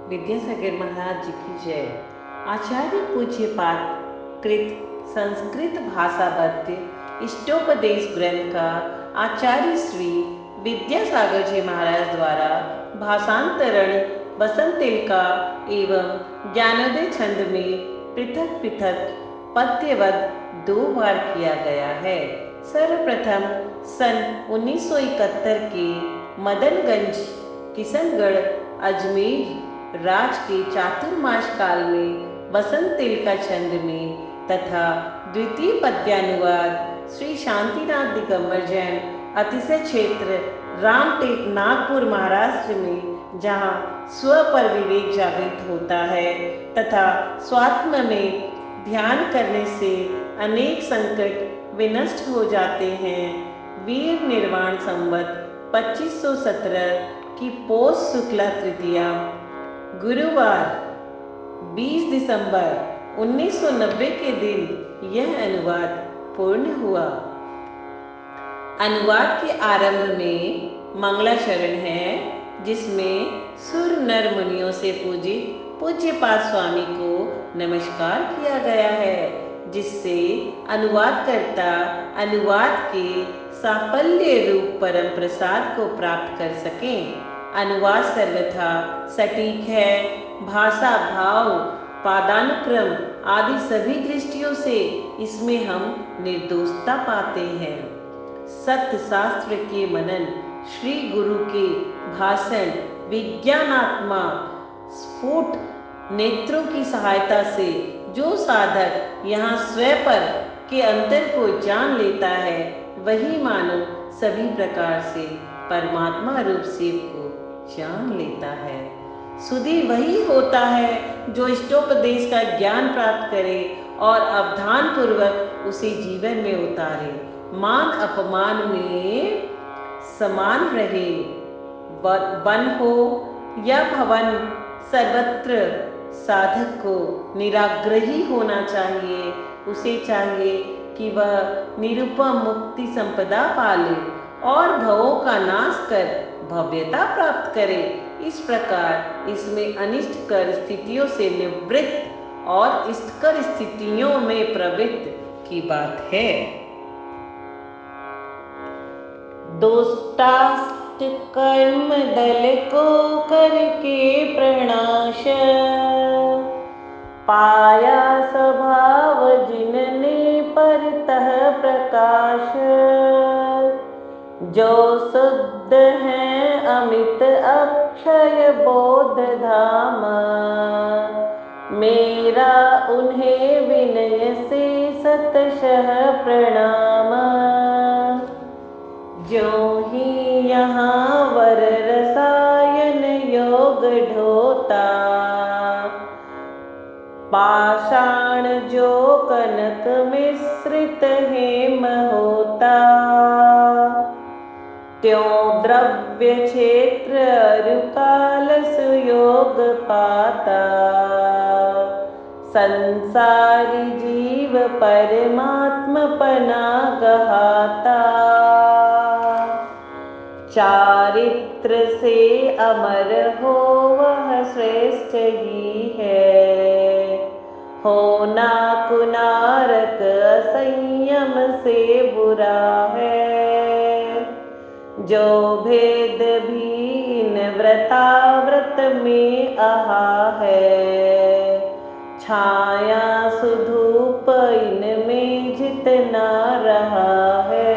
विद्यासागर महाराज जी की जय। आचार्य पूज्यपाद कृत संस्कृत भाषा भट्ट इष्टोपदेश ग्रंथ का आचार्य श्री विद्यासागर जी महाराज द्वारा भाषांतरण बसंत तिलका एवं ज्ञानोदय छंद में पृथक पृथक पद्यवद 2 बार किया गया है। सर्वप्रथम सन 1971 के मदनगंज किशनगढ़ अजमेर राज के चातुर्मास काल में बसंत तिलका छंद में तथा द्वितीय पद्यानुवाद श्री शांतिनाथ दिगंबर जैन अतिशय क्षेत्र रामटेक नागपुर महाराष्ट्र में, जहाँ स्व पर विवेक जागृत होता है तथा स्वात्म में ध्यान करने से अनेक संकट विनष्ट हो जाते हैं। वीर निर्वाण संवत 2517 की पौष शुक्ला तृतीया गुरुवार 20 दिसंबर 1990 के दिन यह अनुवाद पूर्ण हुआ। अनुवाद के आरंभ में मंगलाचरण है, जिसमें सुर नर मुनियों से पूजित पूज्यपाद स्वामी को नमस्कार किया गया है, जिससे अनुवादकर्ता अनुवाद के साफल्य रूप परम प्रसाद को प्राप्त कर सकें। अनुवाद सर्वथा सटीक है। भाषा, भाव, पादानुक्रम आदि सभी दृष्टियों से इसमें हम निर्दोषता पाते हैं। सत्य शास्त्र के मनन, श्री गुरु के भाषण, विज्ञानात्मा स्फुट नेत्रों की सहायता से जो साधक यहाँ स्वयं पर के अंतर को जान लेता है, वही मानव सभी प्रकार से परमात्मा रूप शिव को जान लेता है। सुधी वही होता है जो इष्टोपदेश का ज्ञान प्राप्त करे और अवधान पूर्वक उसे जीवन में उतारे। मान अपमान में समान रहे। वन हो या भवन, सर्वत्र साधक को निराग्रही होना चाहिए। उसे चाहिए कि वह निरुपम मुक्ति संपदा पाले और भवों का नाश कर भव्यता प्राप्त करे। इस प्रकार इसमें अनिष्टकर स्थितियों से निवृत्त और इष्टकर स्थितियों में प्रवृत्त की बात है। दोष्टाष्ट कर्म दल को करके प्रणाश, पाया स्वभाव जिनने परतः प्रकाश। जो शुद्ध हैं अमित अक्षय बोध धाम, मेरा उन्हें विनय से शतशः प्रणाम। ज्यों ही यहाँ वर रसायन योग ढोता, पाषाण जो कनक मिश्रित हेम होता। त्यों द्रव्य क्षेत्र अरुकाल सुयोग पाता, संसारी जीव परमात्म पना गहाता। चारित्र से अमर हो वह श्रेष्ठ ही है, होना कुनारक असंयम से बुरा है। जो भेद भीन व्रताव्रत में आहा है, छाया सुधूप इनमें जितना रहा है।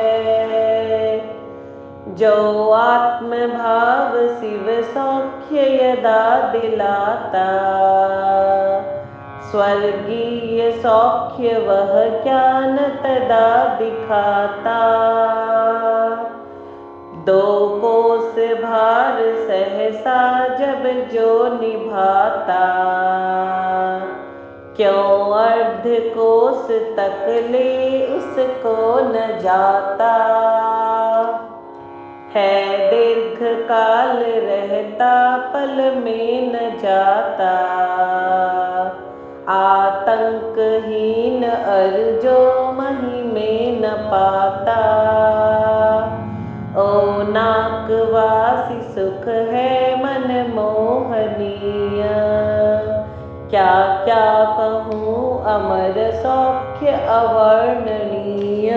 जो आत्मभाव शिव सौख्य यदा दिलाता, स्वर्गीय सौख्य वह ज्ञान तदा दिखाता। दो कोस भार सहसा जब जो निभाता, क्यों अर्ध कोस तक ले उसको न जाता। है दीर्घ काल रहता पल में न जाता, आतंकहीन अर्जो मही में न पाता। ओ नाकवासी सुख है मन मोहनीय, क्या क्या कहूँ अमर सौख्य अवर्णनीय।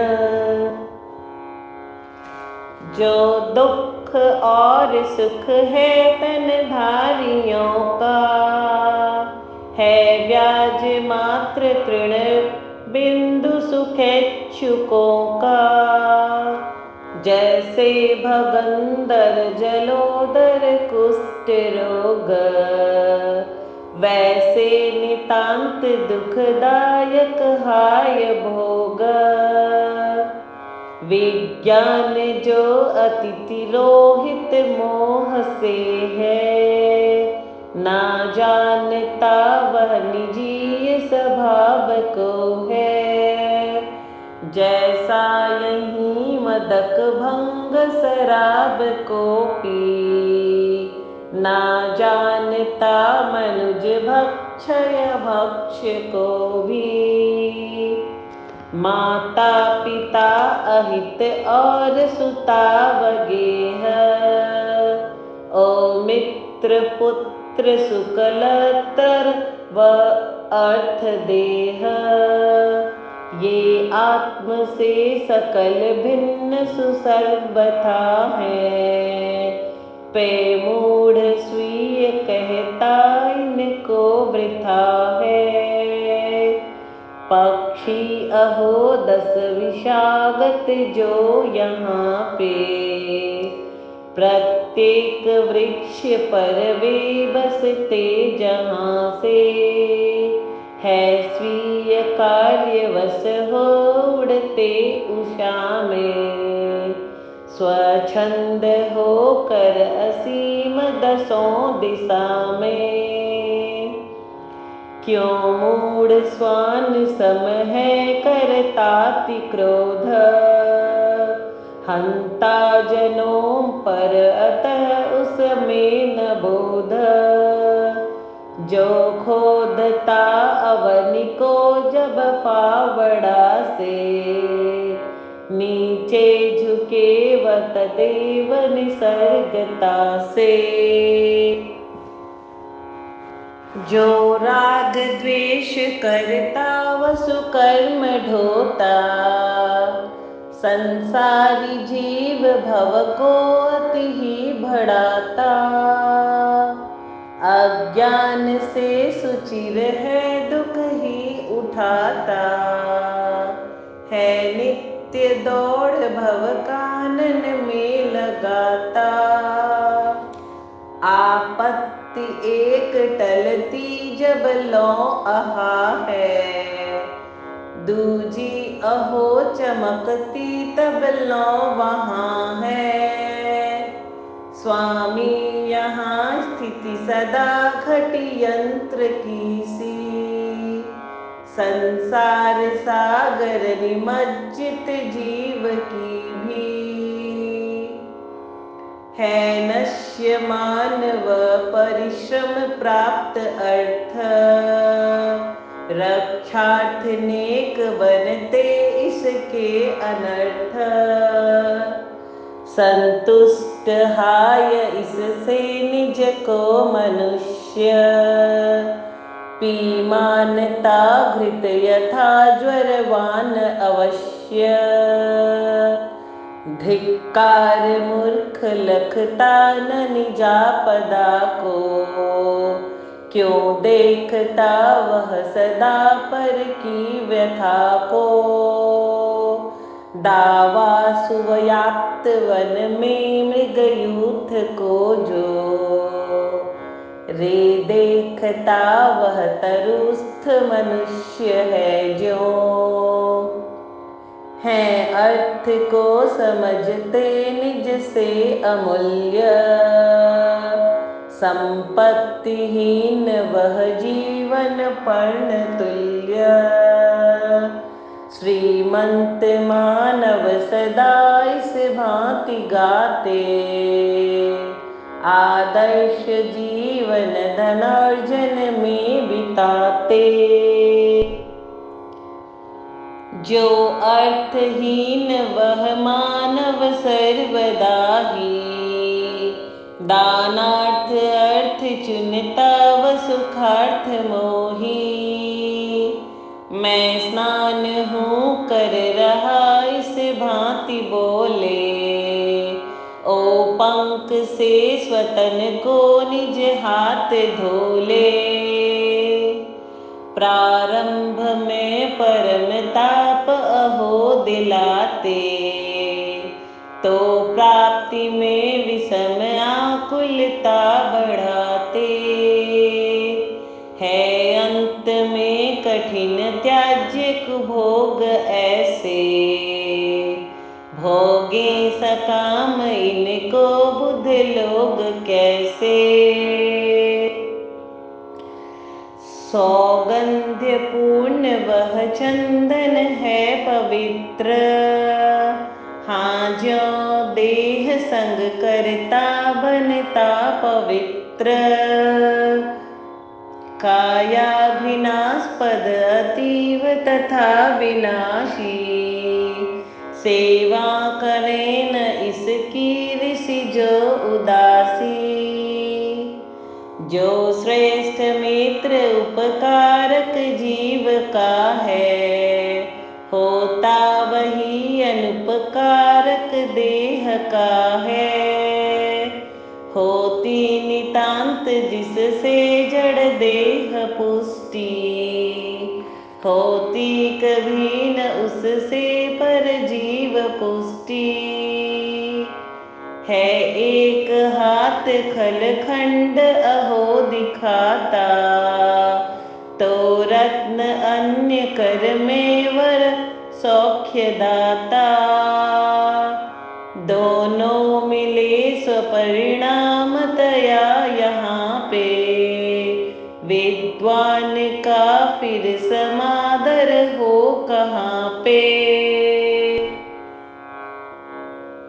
जो दुख और सुख है तनधारियों का, है व्याज मात्र तृण बिंदु सुखेच्छुकों का। जैसे भगंदर जलोदर कुष्ठ रोग, वैसे नितांत दुखदायक हाय भोग। विज्ञान जो अति तिरोहित मोह से है, ना जानता वह निजीय स्वभाव को है। जैसा यही मदक भंग शराब को पी, ना जानता मनुज भक्षय भक्ष्य को भी। माता पिता अहित और सुता वगेह, ओ मित्र पुत्र शुक्लतर व अर्थ देह। ये आत्म से सकल भिन्न सुसर्वथा है, पे मूढ़ स्वीय कहता इनको वृथा है। पक्षी अहो 10 विषागत जो यहाँ पे, प्रत्येक वृक्ष पर वे बसते जहाँ से। है स्वीय कार्यवश हो उड़ते उषा में, स्वच्छंद होकर असीम 10 दिशा में। क्यों मूढ़ स्वान सम है करताति क्रोध, हंता जनों पर अतः उसमें न बोध। जो खोदता अवनि को जब फावड़ा से, नीचे झुके व तदेव निसर्गता से। जो राग द्वेष करता वसु कर्म ढोता, संसारी जीव भव को अति ही बढ़ाता। अज्ञान से सुचिर है दुख ही उठाता, है नित्य दौड़ भव कानन में लगाता। आपत्ति एक टलती जब लो आहा है, दूजी अहो चमकती तब लो वहाँ है। स्वामी यहाँ स्थिति सदा घटी यंत्र की सी, संसार सागर निमज्जित जीव की भी। है नश्य मानव परिश्रम प्राप्त अर्थ, रक्षार्थ नेक बनते इसके अनर्थ। संतुष्ट हाय इससे निज को मनुष्य, पी मानता घृत यथा ज्वरवान अवश्य। धिक्कार मूर्ख लखता न निजा पदा को, क्यों देखता वह सदा पर की व्यथा को। दावा सुव्याप्त वन में मृगयूथ को जो, रे देखता वह तरुस्थ मनुष्य है जो। हैं अर्थ को समझते निज से अमूल्य, संपत्तिहीन वह जीवन पर्ण तुल्य। श्रीमंत मानव सदा इस भांति गाते, आदर्श जीवन धनार्जन में बिताते। जो अर्थहीन वह मानव सर्वदा ही, दानार्थ अर्थ चुनता व सुखार्थ मोही। मैं स्नान हूँ कर रहा इस भांति बोले। ओ पंख से स्वतन को निज हाथ धोले। प्रारंभ में परम ताप अहो दिलाते। तो प्राप्ति में विषम आकुलता बढ़ाते। है अंत में कठिन त्याज्य कुभोग ऐसे। भोगे सकाम इनको बुध लोग कैसे। सौगंध्य पूर्ण वह चंदन है पवित्र। हाँ ज्यों देह संग करता बनता पवित्र। कायाभिनास्पद अतीव तथा विनाशी। सेवा करें न इसकी ऋषि जो उदासी। जो श्रेष्ठ मित्र उपकारक जीव का है। होता वही अनुपकारक देह का है। होती नितांत जिससे जड़ देह पुष्टि। होती कभी न उससे पर जीव पुष्टि। है एक हाथ खलखंड अहो दिखाता। तो रत्न अन्य कर में वर सौख्य दाता। दोनों मिले स्वपरिणामतया यहाँ पे। विद्वान का फिर समादर हो कहाँ पे।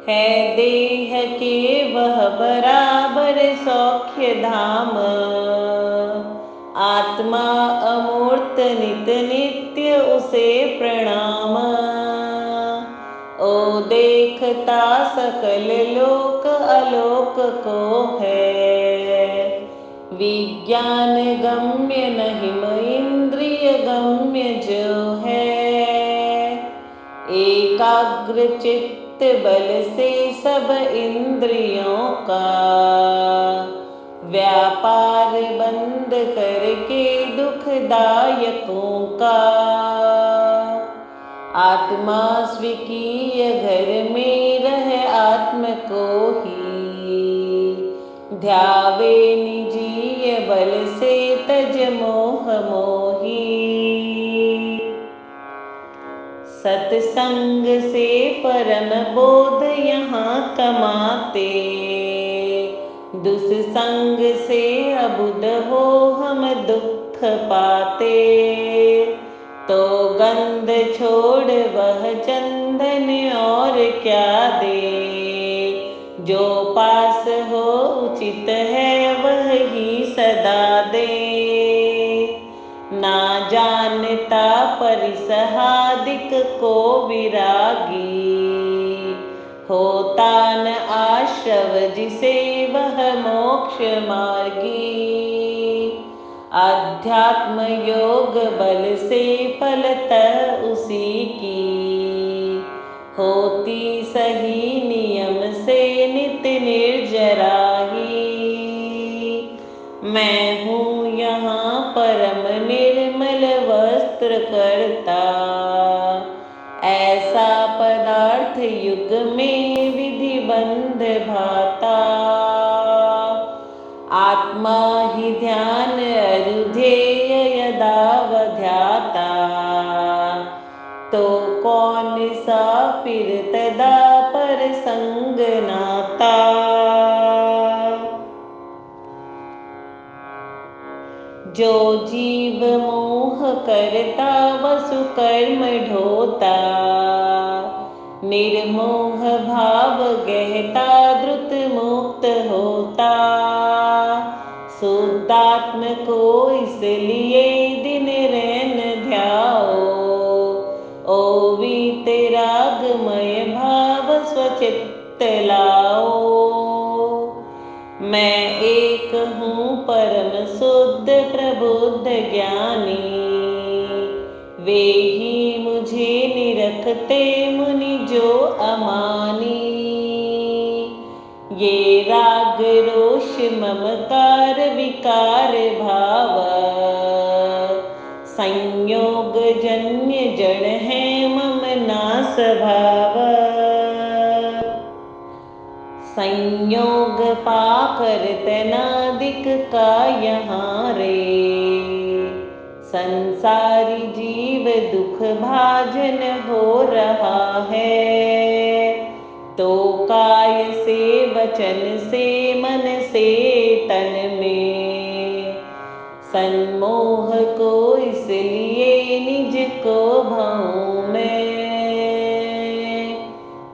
है देह के वह बराबर सौख्य धाम। आत्मा अमूर्त नित नित्य उसे प्रणाम। ओ देखता सकल लोक आलोक को है। विज्ञान गम्य नहीं इंद्रिय गम्य जो है। एकाग्र चित्त बल से सब इंद्रियों का। व्यापार बंद करके दुखदायकों का। आत्मा स्वीकीय घर में रह आत्म को ही। ध्यावे निजीय बल से तज मोह मोही। सत्संग से परम बोध यहाँ कमाते। दुष्संग से अबुध हो हम दुख पाते। तो गंध छोड़ वह चंदन और क्या दे। जो पास हो उचित है वह ही सदा दे। ना जानता परिसहादिक को विरागी। होता न आश्रव जिसे वह मोक्ष मार्गी। अध्यात्म योग बल से फलतः उसी की। होती सही नियम से नित निर्जराही। मैं हूँ यहाँ परम निर्मल वस्त्र करता। ऐसा पदार्थ युग में विधि बंध भाता। आत्मा ही ध्यान अरुधेय यदावध्याता। तो कौन सा फिर तदा पर संग नाता। जो जीव मोह करता वसु कर्म ढोता। निर्मोह भाव गहता द्रुत मुक्त होता। शुद्धात्म को इसलिए दिन रैन ध्याओ। ओ वीतरागमय भाव स्वचित्त लाओ। मैं एक हूँ परम शुद्ध प्रबुद्ध ज्ञानी, वे ही मुझे निरखते मुनि जो अमानी। ये राग रोष ममकार विकार भाव, संयोग जन्य जड़ है मम ना स्वभाव। संयोग पाकर तनादिक का यहाँ रे, संसारी जीव दुख भाजन हो रहा है। तो काय से वचन से मन से तन में, सन्मोह को इसलिए निज को भाऊं मैं।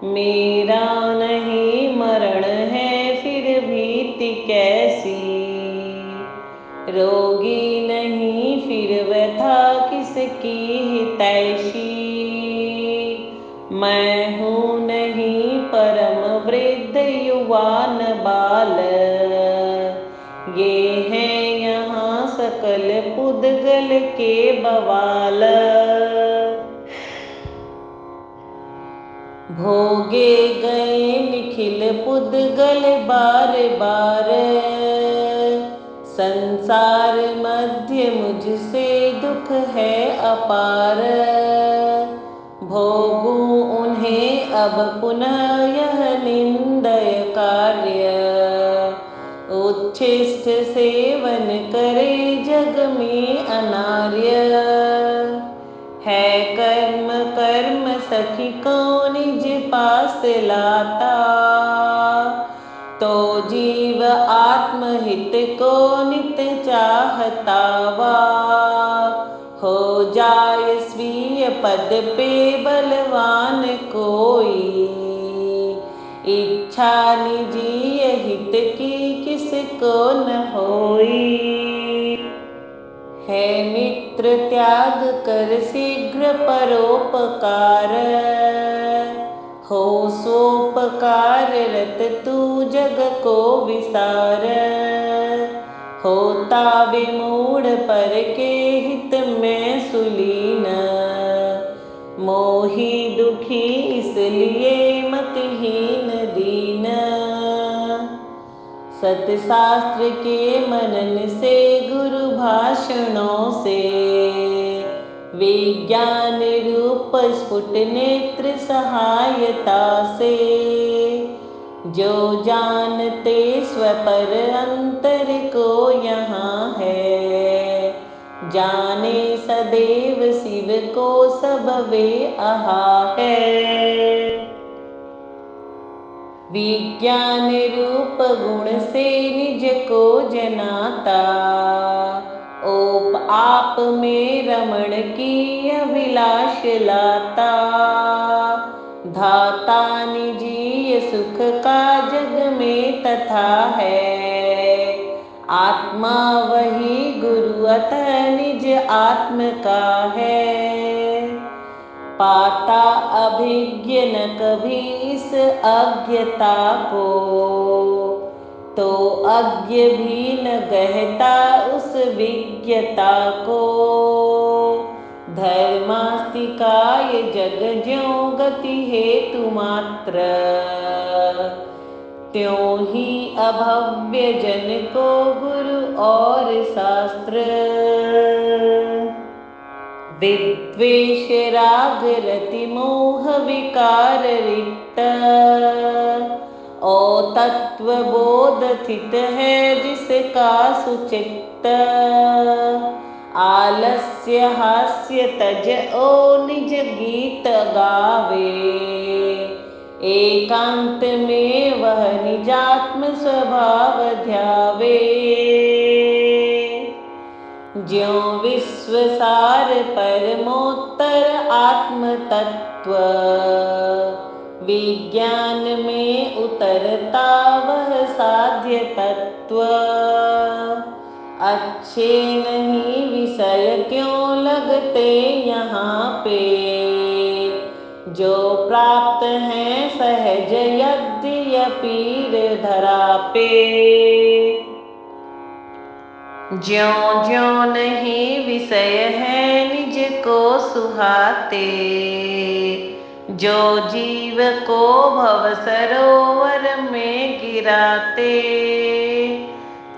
मेरा नहीं मरण है फिर भीति कैसी, रोगी नहीं फिर व्यथा किसकी हितैषी। मैं हूँ नहीं परम वृद्ध युवान बाल, ये हैं यहाँ सकल पुद्गल के बवाल। भोगे गए निखिल पुद्गल बार बार, संसार मध्य मुझसे दुख है अपार। भोगूं उन्हें अब पुनः यह निंदय कार्य, उच्छिष्ट सेवन करे जग में अनार्य। है कर्म कर्म सखी को निज पास लाता, तो जीव आत्महित को नित चाहता वा। हो जाए स्वीय पद पे बलवान कोई, इच्छा निजीय हित की किसको न होई। है मित्र त्याग कर शीघ्र परोपकार, हो सोपकार रत तू जग को विसार। होता विमूढ़ पर के हित में सुलीन, मोही दुखी इसलिए मतहीन दीन। सतशास्त्र के मनन से गुरु भाषणों से, विज्ञान रूप स्फुट नेत्र सहायता से। जो जानते स्वपर अंतर को यहाँ है, जाने सदैव शिव को सब वे आहा है। विज्ञान रूप गुण से निज को जनाता, ओप आप में रमण की अभिलाष लाता। धाता निजीय सुख का जग में तथा है, आत्मा वही गुरु अतः निज आत्म का है। पाता अभिज्ञ न कभी इस अज्ञता को, तो अज्ञ भी न गहता उस विज्ञता को। धर्मास्तिकाय जग ज्यों गति हेतु मात्र, त्यों ही अभव्य जन को गुरु और शास्त्र। विद्वेष राग रति मोह विकार रिक्त, ओ तत्व बोध थित है जिसका सुचित्त। आलस्य हास्य तज ओ निज गीत गावे, एकांत में वह निजात्म स्वभाव ध्यावे। ज्यों विश्वसार परमोत्तर आत्म तत्व, विज्ञान में उतरता वह साध्य तत्व। अच्छे नहीं विषय क्यों लगते यहाँ पे, जो प्राप्त हैं सहज यद्यपि पीर धरा पे। ज्यों ज्यों नहीं विषय है निज को सुहाते, जो जीव को भव सरोवर में गिराते।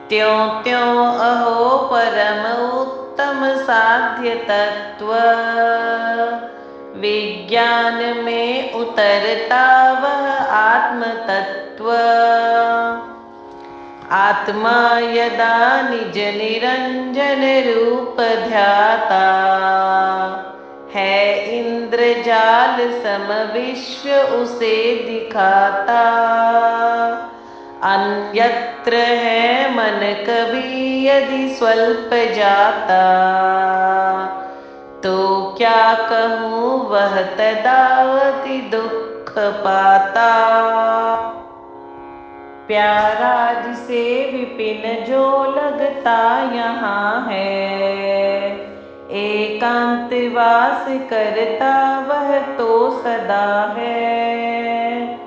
त्यों त्यों अहो परम उत्तम साध्य तत्व, विज्ञान में उतरता वह आत्म तत्व। आत्मा यदा निज निरंजन रूप ध्याता, है इंद्रजाल सम विश्व उसे दिखाता। अन्यत्र है मन कभी यदि स्वल्प जाता, तो क्या कहूँ वह तदावति दुख पाता। प्यारा जिसे विपिन जो लगता यहाँ है, एकांतवास करता वह तो सदा है।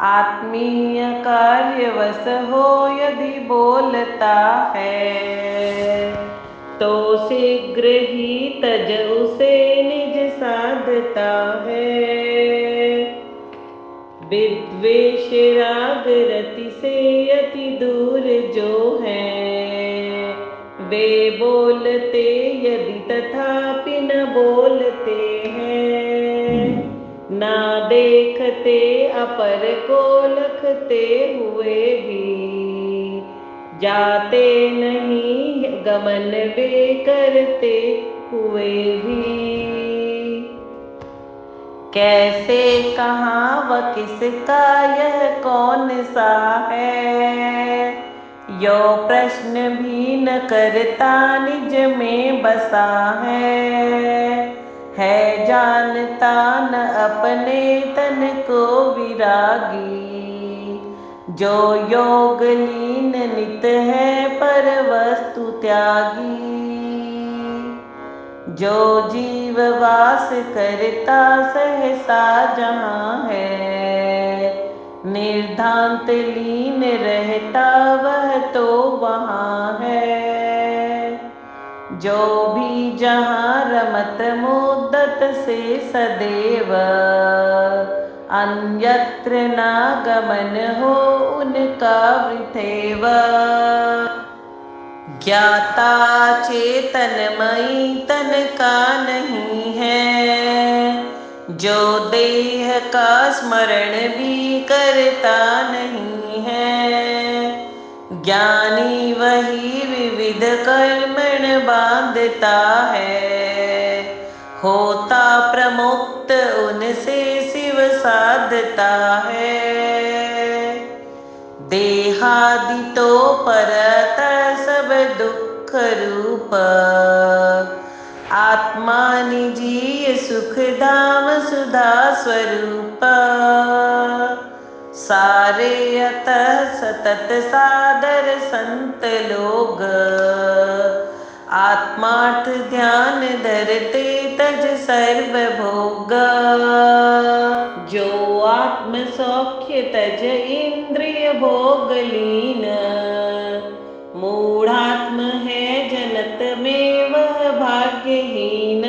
आत्मीय कार्यवश हो यदि बोलता है, तो शीघ्र ही तज उसे निज साधता है। विद्वेष राग रति से अति दूर जो हैं, वे बोलते यदि तथापि न बोलते हैं। ना देखते अपर को लखते हुए भी, जाते नहीं गमन वे करते हुए भी। कैसे कहाँ व किसका यह कौन सा है, यो प्रश्न भी न करता निज में बसा है जानता न अपने तन को विरागी, जो योग लीन नित है पर वस्तु त्यागी। जो जीव वास करता सहसा जहाँ है, निर्धांत लीन रहता वह तो वहाँ है। जो भी जहाँ रमत मुद्दत से सदैव, अन्यत्र ना गमन हो उनका वृथैव। ज्ञाता चेतनमयी तन का नहीं है, जो देह का स्मरण भी करता नहीं है। ज्ञानी वही विविध कर्मण बांधता है, होता प्रमुक्त उनसे शिव साधता है। देहादि तो परत सब दुख रूप, आत्मा निजीय सुख धाम सुधा स्वरूप। सारे अतः सतत सादर संत लोग, आत्मार्थ ध्यान धरते तज सर्व भोग। जो आत्म सौख्य तज इंद्रिय भोग लीन, मूढ़ात्म है जनत में वह भाग्यहीन।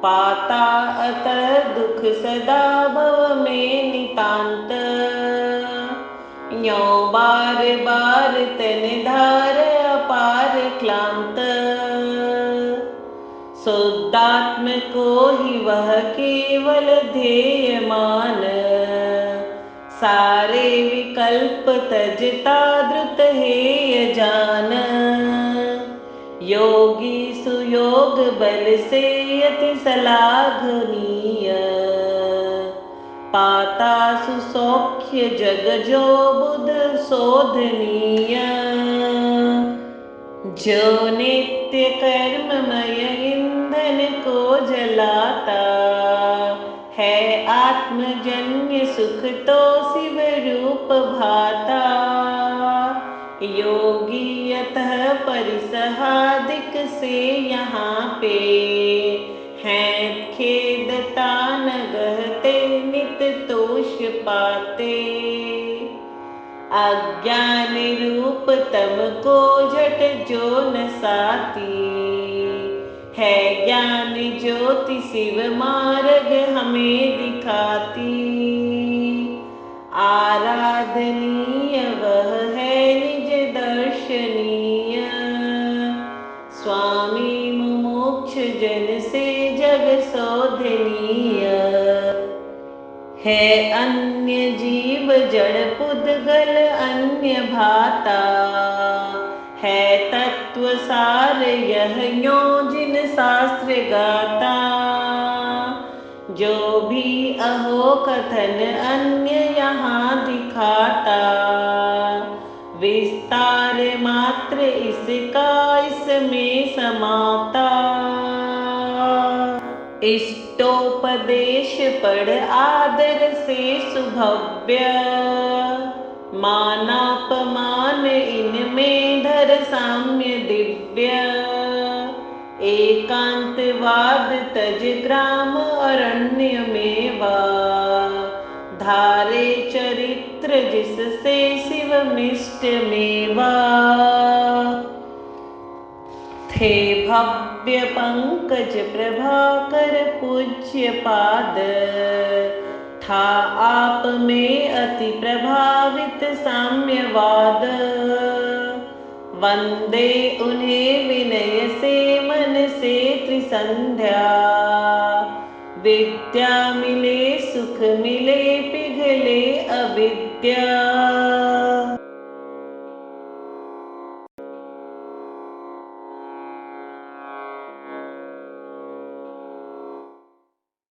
पाता अतः दुख सदा भव में नितांत, यों बार बार तन धार अपार क्लांत। शुद्धात्म को ही वह केवल ध्येय मान, सारे विकल्प तजता द्रुत हेय जान। योगी सुयोग बल से अति सलाघनीय, पाता सुसौख्य जग जो बुध शोधनीय। जो नित्य कर्ममय ईंधन को जलाता, है आत्मजन्य सुख तो शिव रूप भाता। योगी अतः परिसहादिक से यहाँ पे, हैं खेदता न गहते नित तोष पाते। अज्ञान रूप तम को झट जो न साती, है ज्ञान ज्योति शिव मार्ग हमें दिखाती। आराधनीय वह है निज दर्शनीय, स्वामी मुमुक्ष जन से जग शोधनीय। है अन्य जीव जड़ पुद्गल अन्य भाता, है तत्व सार यह यो जिन शास्त्र गाता। जो भी अहो कथन अन्य यहाँ दिखाता, विस्तार मात्र इसका इसमें समाता। इष्टोपदेश पढ़ आदर से सुभव्य, मानापमान इनमें धर साम्य दिव्य। एकांतवाद तज ग्राम अरण्य मेवा, धारे चरित्र जिससे शिवमिष्ट मेवा। थे भव्य पंकज प्रभाकर पूज्य पाद, था आप में अति प्रभावित साम्यवाद। वंदे उन्हें विनय से मन से त्रिसंध्या, विद्या मिले सुख मिले पिघले अविद्या।